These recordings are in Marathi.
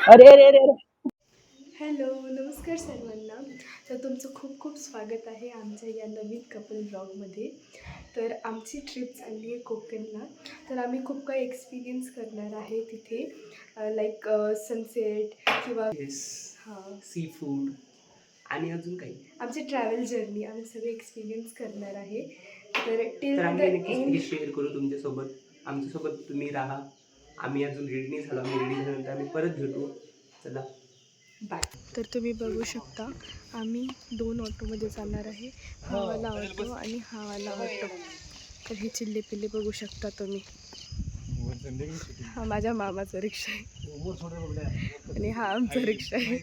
अरे अरे अरे अरे. हॅलो, नमस्कार सर्वांना. तर तुमचं खूप खूप स्वागत आहे आमच्या या नवीन कपल ब्लॉगमध्ये. तर आमची ट्रिप चालली आहे कोकणला. तर आम्ही खूप काही एक्सपिरियन्स करणार आहे तिथे, लाईक सनसेट किंवा हां सी फूड आणि अजून काही. आमची ट्रॅव्हल जर्नी आम्ही सगळे एक्सपिरियन्स करणार आहे. तर टिल तर द आम्ही नक्कीच एंड. हे शेअर करू तुमच्यासोबत. आमच्यासोबत तुम्ही राहा. आम्ही अजून रेडी नाही झालो. आम्ही रेडी झाल्यानंतर आम्ही परत भेटू. चला बाय. तर तुम्ही बघू शकता आम्ही 2 ऑटोमध्ये जाणार आहे. हा वाला ऑटो आणि हा वाला ऑटो. तर हे चिल्ले पिल्ले बघू शकता तुम्ही. हा माझ्या मामाचा रिक्षा आहे आणि हा आमचा रिक्षा आहे.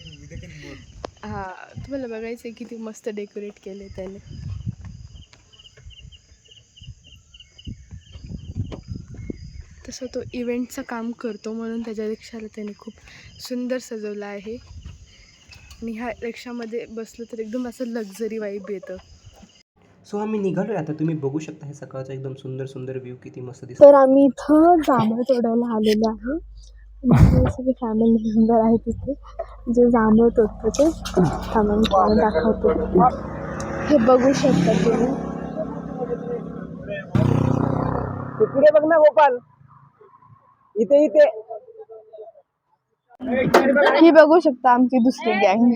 हा तुम्हाला बघायचं आहे किती मस्त डेकोरेट केले त्याने. तसं तो इव्हेंटचं काम करतो म्हणून त्याच्या रिक्षाला त्याने खूप सुंदर सजवलं आहे. आणि ह्या रिक्षामध्ये बसलं तर एकदम असं लक्झरी वाईब येतं. सो आम्ही निघालोय आता. तुम्ही बघू शकता हे सकाळचा एकदम सुंदर सुंदर व्ह्यू किती मस्त दिसतो. तर आम्ही इथं जांभळं तोडायला आलेलो आहे. सगळे फॅमिली मेंबर आहे तिथे जे जांभळं तोडतो ते थांबून दाखवतो. हे बघू शकता तुम्ही. पुढे बघ ना गोपाल. इथे इथे. ही बघू शकता आमची दुसरी गँग.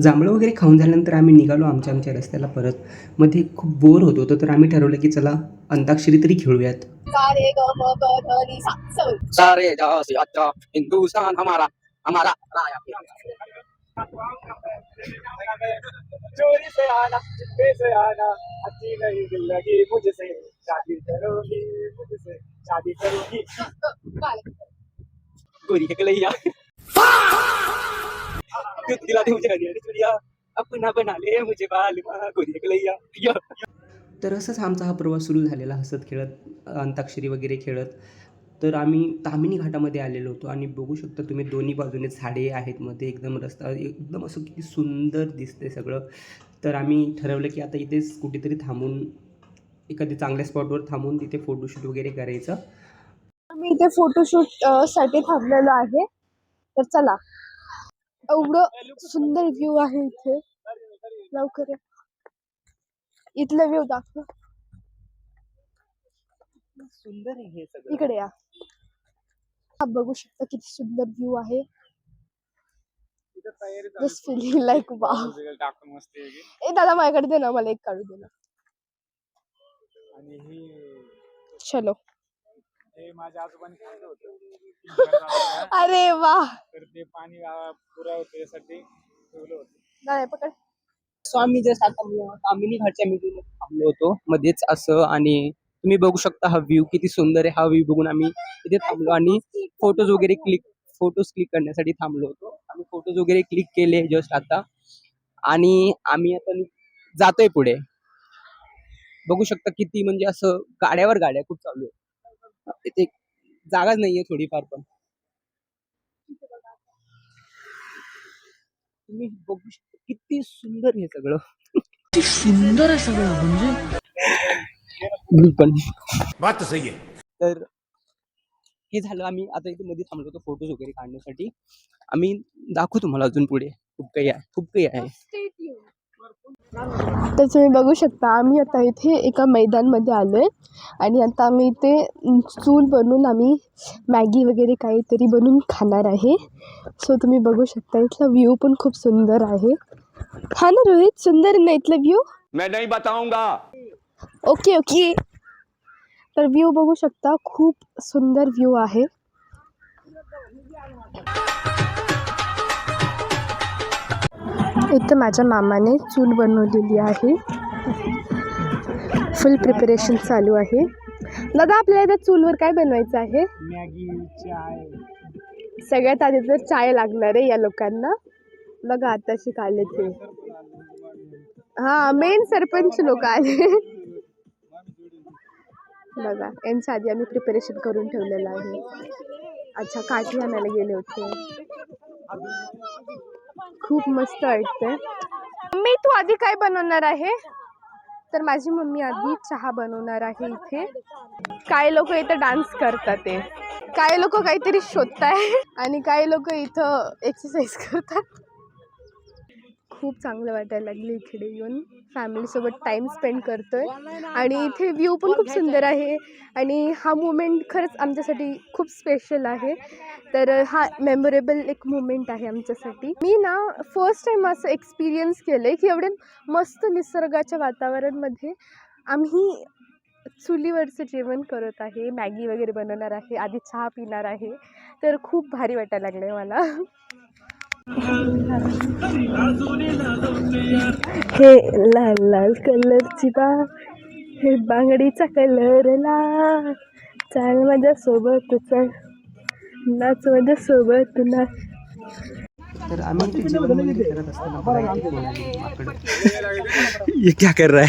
जांभळं वगैरे खाऊन झाल्यानंतर आम्ही निघालो आमच्या आमच्या रस्त्याला परत. मध्ये खूप बोर होत होतं तर आम्ही ठरवलं की चला अंताक्षरी तरी खेळूयात. सारे जहाँ से अच्छा हिंदुस्तान हमारा हमारा चोरी से आना चुपके से आना अच्छी नहीं दिल लगी मुझसे शादी करोगी मुझसे शादी करोगी गोरी के कलैया क्यों दिला दे मुझे हरियाणी चुड़िया अपना बना ले मुझे बालमा गोरी के कलैया. तर असंच आमचा हा प्रवास सुरू झालेला हसत खेळत अंताक्षरी वगैरे खेळत. तर आम्ही ताम्हिणी घाटामध्ये आलेलो होतो आणि बघू शकता तुम्ही दोन्ही बाजूने झाडे आहेत मध्ये एकदम रस्ता एकदम असं किती सुंदर दिसते सगळं. तर आम्ही ठरवलं की आता इथेच कुठेतरी थांबून एखाद्या चांगल्या स्पॉटवर थांबून तिथे फोटोशूट वगैरे करायचं. आम्ही इथे फोटोशूट साठी थांबलेलो आहे. तर चला, एवढं सुंदर व्ह्यू आहे इथे. लवकर या. इथलं व्ह्यू दाखव. सुंदर आहे हे सगळं. इकडे या. हा बघू शकता किती सुंदर व्ह्यू आहे. Just feeling like wow. ए दादा माझ्याकडे दे ना, मला एक काढू दे ना. चलो. माझ्या आजोबांनी खाल्लं होतं. अरे वा. तर ते पाणी पुरा होतं यासाठी ठेवलं होतं. नाही पकड. सो आम्ही जस्ट आता ताम्हिणी घाटच्या मीटिंग थांबलो होतो मध्येच असं. आणि तुम्ही बघू शकता हा व्ह्यू किती सुंदर आहे. हा व्ह्यू बघून आम्ही इथे थांबलो आणि फोटोज क्लिक करण्यासाठी थांबलो होतो. आम्ही फोटोज वगैरे क्लिक केले जस्ट आता आणि आम्ही आता जातोय पुढे. बघू शकता किती म्हणजे असं गाड्यावर गाड्या खूप चालू आहे. इथे जागाच नाहीये थोडीफार पण. तुम्ही बघू शकता किती सुंदर हे सगळं. किती सुंदर आहे सगळं म्हणजे बिलकुल. बात तो सही है. तर हे झालं. आम्ही आता इथे मध्ये थांबलो होतो फोटोज वगैरे काढण्यासाठी. आम्ही दाखवू तुम्हाला अजून पुढे खूप काही आहे. तर तुम्ही बघू शकता आम्ही आता इथे एका मैदानमध्ये आलोय आणि आता आम्ही इथे चूल बनवून आम्ही मॅगी वगैरे काहीतरी बनवून खाणार आहे. सो तुम्ही बघू शकता इथला व्ह्यू पण खूप सुंदर आहे. हा ना रोहित, सुंदर ना इथला व्ह्यू. मैं नहीं बताऊंगा. Okay okay. तर व्ह्यू बघू शकता खूप सुंदर व्ह्यू आहे. इथं माझ्या मामाने चूल बनवलेली आहे. फुल प्रिपरेशन चालू आहे. दादा आपल्याला त्या चूलवर काय बनवायचं आहे? मॅगी चाय. सगळ्यात आधी तर चाय लागणार आहे या लोकांना. बघा आताशी आले ते. हा मेन सरपंच लोक आले. बघा यांच्या आधी आम्ही प्रिपरेशन करून ठेवलेलं आहे. अच्छा काठी आणायला गेले होते. खूप मस्त वाटतंय. मम्मी तू आधी काय बनवणार आहे? तर माझी मम्मी आधी चहा बनवणार आहे इथे. काय लोक इथे डान्स करतात ते. काही लोक काहीतरी शोधताय आणि काही लोक इथं एक्सरसाइज करतात. खूप चांगलं वाटायला लागले इकडे येऊन. फॅमिलीसोबत टाईम स्पेंड करतोय आणि इथे व्ह्यू पण खूप सुंदर आहे आणि हा मोमेंट खरंच आमच्यासाठी खूप स्पेशल आहे. तर हा मेमोरेबल एक मोमेंट आहे आमच्यासाठी. मी ना फर्स्ट टाईम असं एक्सपिरियन्स केलं आहे की एवढे मस्त निसर्गाच्या वातावरणमध्ये आम्ही चुलीवरचं जेवण करत आहे, मॅगी वगैरे बनवणार आहे, आधी चहा पिणार आहे. तर खूप भारी वाटायला लागलं आहे मला. हे लाल लाल कलरची बाग, हे बांगडीचा कलर लाल, चाल माझ्या सोबत चल, नाच माझ्या सोबत नाच. तर आम्ही इथे जेवण वगैरे करत असताना बघा इथे कोण आली माकड. ये क्या कर रहा है?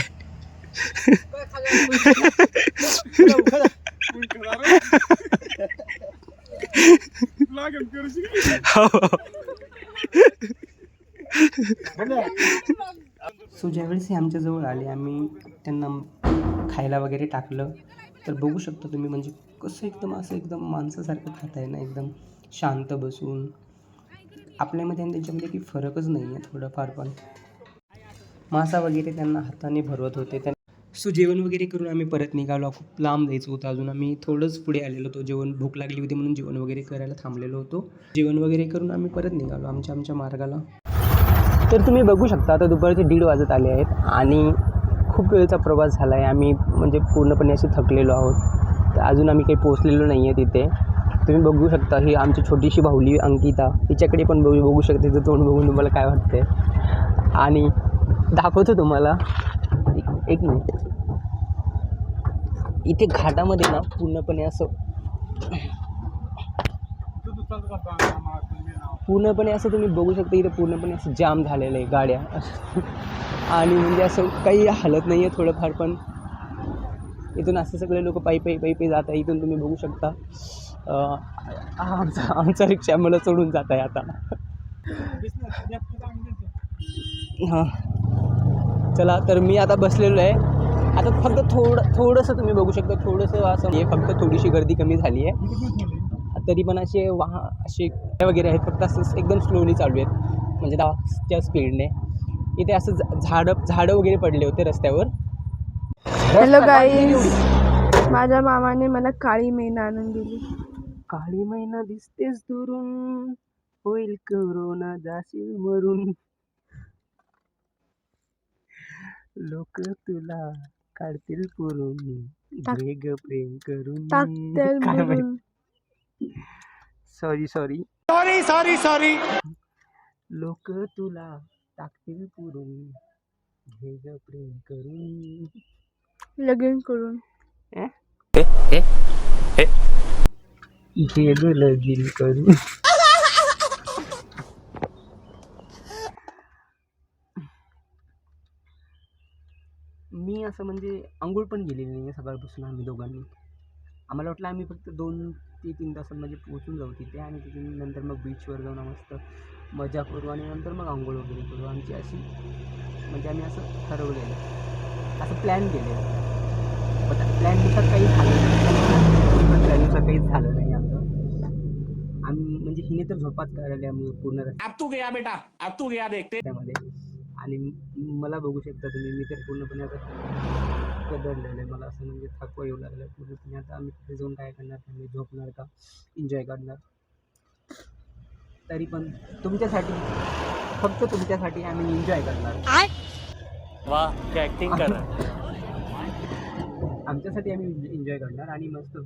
सो ज्यावेळेस हे आमच्याजवळ आले आम्ही त्यांना खायला वगैरे टाकलं. तर बघू शकता तुम्ही म्हणजे कसं एकदम असं एकदम माणसासारखं खाता आहे ना, एकदम शांत बसून. आपल्यामध्ये आणि त्यांच्यामध्ये काही फरकच नाही आहे थोडंफार पण. मासा वगैरे त्यांना हाताने भरवत होते सो जेवण वगैरे करून आम्ही परत निघालो. खूप लांब जायचं होतं अजून. आम्ही थोडंच पुढे आलेलो होतो. भूक लागली होती म्हणून जेवण वगैरे करायला थांबलेलो होतो. जेवण वगैरे करून आम्ही परत निघालो आमच्या मार्गाला. तर तुम्ही बघू शकता आता दुपारचे 1:30 वाजत आले आहेत आणि खूप वेळचा प्रवास झाला आहे. आम्ही म्हणजे पूर्णपणे असे थकलेलो आहोत. तर अजून आम्ही काही पोहोचलेलो नाही आहे तिथे. तुम्ही बघू शकता ही आमची छोटीशी बाहुली अंकिता, तिच्याकडे पण बघू शकता. तिचं तोंड बघून तुम्हाला काय वाटतंय आणि दाखवतो तुम्हाला. एक मिनिट. इथे घाटामध्ये ना पूर्णपणे असं तुम्ही बघू शकता. इथे पूर्णपणे असं जाम झालेलं आहे गाड्या आणि म्हणजे असं काही हालत नाही आहे थोडंफार पण. इथून असं सगळे लोक पायी जात आहे. इथून तुम्ही बघू शकता आमचा रिक्षा मला सोडून जात आहे आता. हां चला, तर मी आता बसलेलो आहे. आता फक्त थोडंसं तुम्ही बघू शकता, थोडंसं असं आहे, फक्त थोडीशी गर्दी कमी झाली आहे. तरी पण असे असे वगैरे आहेत, फक्त असं एकदम स्लोली चालू आहेत म्हणजे 10च्या स्पीडने. इथे असं झाडं वगैरे पडले होते रस्त्यावर. हॅलो गाईज, माझ्या मामाने मला काळी मैना आणून दिली. काळी मैना दिसतेस दुरून, होईल कोरोना जाशील मरून, लोक तुला काढतील पुरून, घे ग प्रेम करून. टाकत्याल काय बुरून. सॉरी लोक तुला टाकतील पुरून, घे ग प्रेम करून. लगीन करून. घे ग लगीन करून. मी असं म्हणजे अंघोळ पण गेलेली नाही आहे सकाळपासून. आम्ही दोघांनी आम्हाला वाटलं आम्ही फक्त 2 ते 3 तासांमध्ये पोहोचून जाऊ तिथे आणि तिथून नंतर मग बीचवर जाऊन मस्त मजा करू आणि नंतर मग अंघोळ वगैरे करू. आमची अशी म्हणजे आम्ही असं ठरवलेलं, असं प्लॅन केलेलं. पण प्लॅननुसार काही झालं नाही. प्लॅननुसार काहीच झालं नाही आमचं. आम्ही म्हणजे हिने तर झोपाच काढल्या पूर्ण रस्त्यामध्ये. आणि मला बघू शकता तुम्ही, मी तर पूर्णपणे आता कदरलेलं आहे. मला असं म्हणजे थकवा येऊ लागला पूर्णपणे. आता आम्ही तिथे जाऊन काय करणार? आम्ही झोपणार का एन्जॉय करणार? तरी पण तुमच्यासाठी, फक्त तुमच्यासाठी आम्ही एन्जॉय करणार. वाह क्या एक्टिंग कर रहा है. आमच्यासाठी आम्ही एन्जॉय करणार आणि मस्त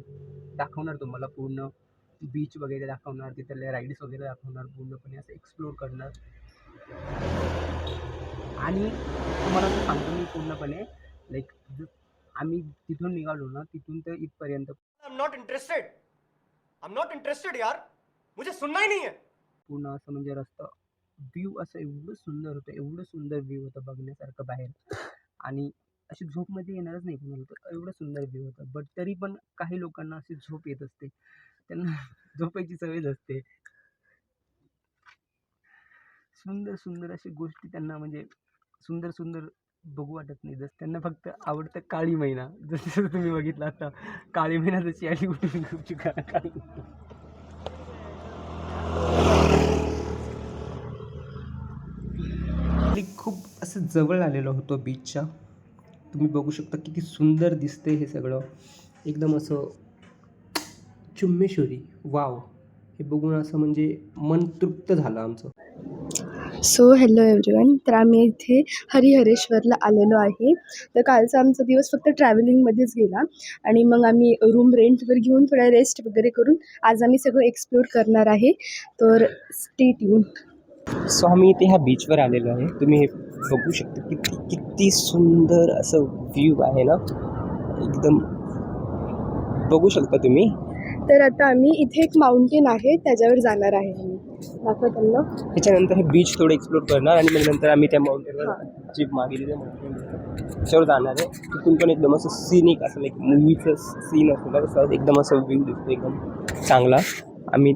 दाखवणार तुम्हाला पूर्ण बीच वगैरे दाखवणार, तिथले राईड्स वगैरे दाखवणार, पूर्णपणे असं एक्सप्लोर करणार. आणि तुम्हाला तर सांगतो मी पूर्णपणे लाईक आम्ही तिथून निघालो ना, तिथून तर इथपर्यंत आई एम नॉट इंटरेस्टेड यार, मुझे सुनना ही नहीं है. पूर्ण असं म्हणजे रस्ता व्ह्यू असं एवढं सुंदर होतं, एवढं सुंदर व्ह्यू होतं बघण्यासारखं बाहेर. आणि अशी झोपमध्ये येणारच नाही कोणाला, तर एवढं सुंदर व्ह्यू होतं. बट तरी पण काही लोकांना अशी झोप येत असते, त्यांना झोपायची सवयच असते. सुंदर सुंदर अशी गोष्टी त्यांना म्हणजे सुंदर सुंदर बघू वाटत नाही. जसं त्यांना फक्त आवडतं काळी मैना. जसं तुम्ही बघितलं आता काळी मैना जशी आली उठून गुपची काळी. खूप असं जवळ आलेलो होतो बीचच्या. तुम्ही बघू शकता किती सुंदर दिसते हे सगळं. एकदम असं चुम्मेश्वरी. वाव! हे बघून असं म्हणजे मन तृप्त झालं आमचं. So hello everyone. तर आम्ही इथे हरिहरेश्वरला आलेलो आहे. तर कालचा आमचा दिवस फक्त ट्रॅव्हलिंगमध्येच गेला आणि मग आम्ही रूम रेंटवर घेऊन थोडा रेस्ट वगैरे करून आज आम्ही सगळं एक्सप्लोर करणार आहे. तर स्टे ट्यून. सो आम्ही इथे ह्या बीचवर आलेलो आहे. तुम्ही हे बघू शकता किती किती सुंदर असं व्ह्यू आहे ना, एकदम बघू शकता तुम्ही. तर आता आम्ही इथे एक माउंटेन आहे त्याच्यावर जाणार आहे. आम्ही दाखवा त्यांना. त्याच्यानंतर हे बीच थोडं एक्सप्लोर करणार आणि मग नंतर आम्ही त्या माउंटेनवर जीप मागेली त्या माउंटेन त्याच्यावर जाणार आहे. तिथून पण एकदम असं सीनिक असं लाईक मूवीचं सीन असतं ना, तसं एकदम असं व्ह्यू दिसतो एकदम चांगला. आम्ही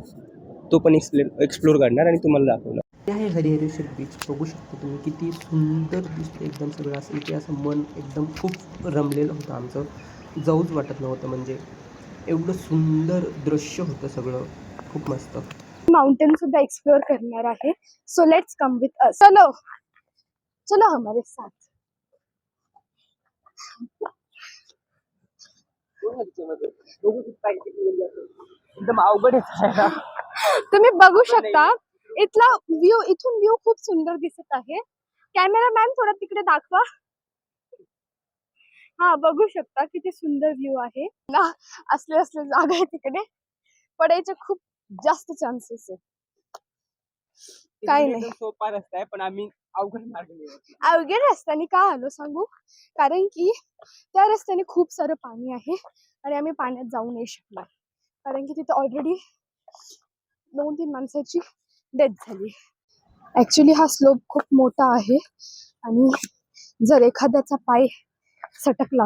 तो पण एक्सप्लोर करणार आणि तुम्हाला दाखवणार. हे आहे हरिहरेश्वर बीच. बघू शकता तुम्ही किती सुंदर दिसतं एकदम सगळं. असं इथे असं मन एकदम खूप रमलेलं होतं आमचं. जाऊच वाटत नव्हतं म्हणजे एवढं सुंदर दृश्य होतं सगळं. खूप मस्त. माउंटेन सुद्धा एक्सप्लोर करणार आहे. So let's come with us. चलो चलो हमारे साथ. एकदम अवघड आहे. तुम्ही बघू शकता इथला व्ह्यू. इथून व्ह्यू खूप सुंदर दिसत आहे. कॅमेरामॅन थोडा तिकडे दाखवा. हा बघू शकता किती सुंदर व्ह्यू आहे ना. असले असले जागा आहे तिकडे पडायचे खूप जास्त चान्सेस आहे. काही नाही, सोपा रस्ता आहे पण आम्ही अवघड मार्ग अवघड रस्त्याने का आलो सांगू. कारण की त्या रस्त्याने खूप सारं पाणी आहे आणि आम्ही पाण्यात जाऊ नाही शकणार. कारण की तिथे ऑलरेडी 2-3 माणसाची डेथ झाली. ऍक्च्युली हा स्लोप खूप मोठा आहे आणि जर एखाद्याचा पाय सटकला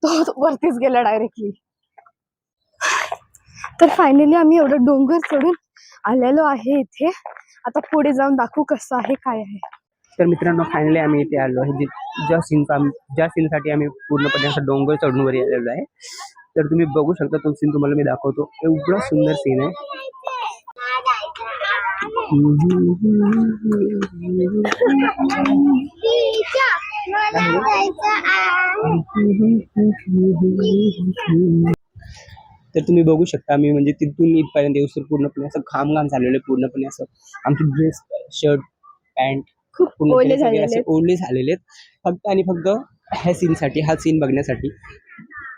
तो वरतीच गेला डायरेक्टली. तर फायनली आम्ही एवढं डोंगर चढून आलेलो आहे इथे. आता पुढे जाऊन दाखवू कसं आहे काय आहे. तर मित्रांनो फायनली आम्ही इथे आलो आहे. ज्या सीनसाठी आम्ही पूर्णपणे असं डोंगर चढून वर आलेलो आहे. तर तुम्ही बघू शकता तो सीन तुम्हाला मी दाखवतो. एवढा सुंदर सीन आहे. तर तुम्ही बघू शकता आम्ही म्हणजे तिथून इथपर्यंत येऊस पूर्णपणे असं घाम झालेलं आहे. पूर्णपणे असं आमचे ड्रेस, शर्ट, पॅन्ट खूप पूर्णपणे ओले सगळे झालेले असे आहेत. ओले झालेले आहेत. फक्त आणि फक्त ह्या सीनसाठी, हा सीन बघण्यासाठी.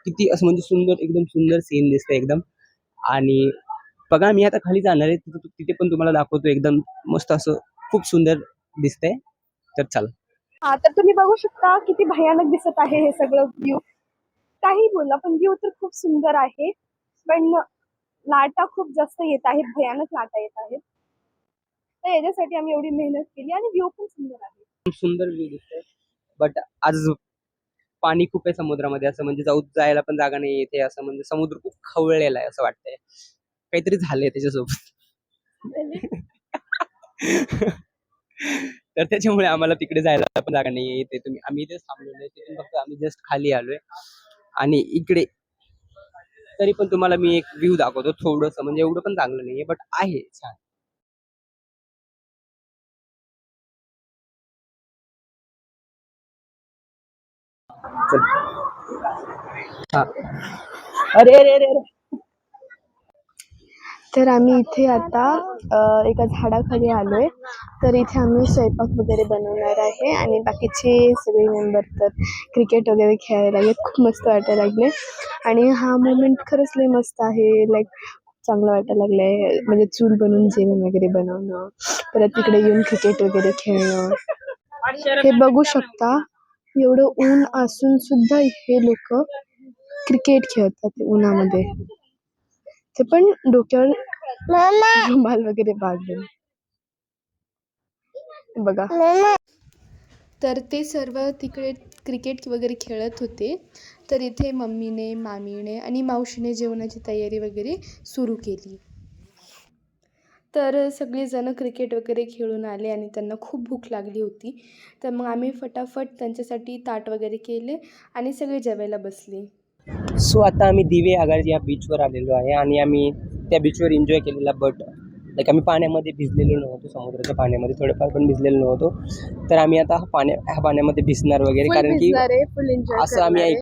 किती असं म्हणजे सुंदर, एकदम सुंदर सीन दिसतंय एकदम. आणि बघा मी आता खाली जाणार आहे. तिथे पण तुम्हाला दाखवतो. एकदम मस्त असं खूप सुंदर दिसतंय. तर चला. हा तर तुम्ही बघू शकता किती भयानक दिसत आहे हे सगळं व्ह्यू. काही बोला पण व्ह्यू तर खूप सुंदर आहे. पण लाटा खूप जास्त येत आहेत, भयानक लाटा येत आहेत. तर याच्यासाठी आम्ही एवढी मेहनत केली आणि व्ह्यू पण सुंदर आहे. खूप सुंदर व्ह्यू दिसतोय. बट आज पाणी खूप आहे समुद्रामध्ये. असं म्हणजे जायला पण जागा नाही इथे. असं म्हणजे समुद्र खूप खवळलेला आहे असं वाटतंय. काहीतरी झालंय त्याच्यासोबत. तर त्याच्यामुळे आम्हाला तिकडे जायला पण जागा नाहीये. इथे आम्ही इथेच थांबलेलो आहे. तिथून फक्त आम्ही जस्ट खाली आलोय आणि इकडे तरी पण तुम्हाला मी एक व्ह्यू दाखवतो थोडंसं. म्हणजे एवढं पण चांगलं नाहीये बट आहे छान. चल. हा. अरे अरे अरे अरे. तर आम्ही इथे आता एका झाडाखाली आलोय. तर इथे आम्ही स्वयंपाक वगैरे बनवणार आहे आणि बाकीचे सगळे मेंबर तर क्रिकेट वगैरे खेळायला लागलेत. खूप मस्त वाटायला लागले आणि हा मोमेंट खरंच लय मस्त आहे. लाईक चांगलं वाटायला लागलंय. म्हणजे चूल बनवून जेवण वगैरे बनवणं, परत तिकडे येऊन क्रिकेट वगैरे खेळणं. हे बघू शकता एवढं ऊन असून सुद्धा हे लोक क्रिकेट खेळतात उन्हामध्ये. ते पण डोक्यावर रुमाल वगैरे बांधून. बघा. तर ते सर्व तिकडे क्रिकेट वगैरे खेळत होते. तर इथे मम्मीने, मामीने आणि मावशीने जेवणाची तयारी वगैरे सुरू केली. तर सगळेजणं क्रिकेट वगैरे खेळून आले आणि त्यांना खूप भूक लागली होती. तर मग आम्ही फटाफट त्यांच्यासाठी ताट वगैरे केले आणि सगळे जेवायला बसले. सो आता आम्ही दिवे आगार या बीचवर आलेलो आहे आणि आम्ही त्या बीचवर एन्जॉय केलेला. बट लाईक आम्ही पाण्यामध्ये भिजलेलो नव्हतो, समुद्राच्या पाण्यामध्ये थोडंफार पण भिजलेलो नव्हतो. तर आम्ही आता ह्या पाण्यामध्ये भिजणार वगैरे, कारण की फुल एन्जॉय असं आम्ही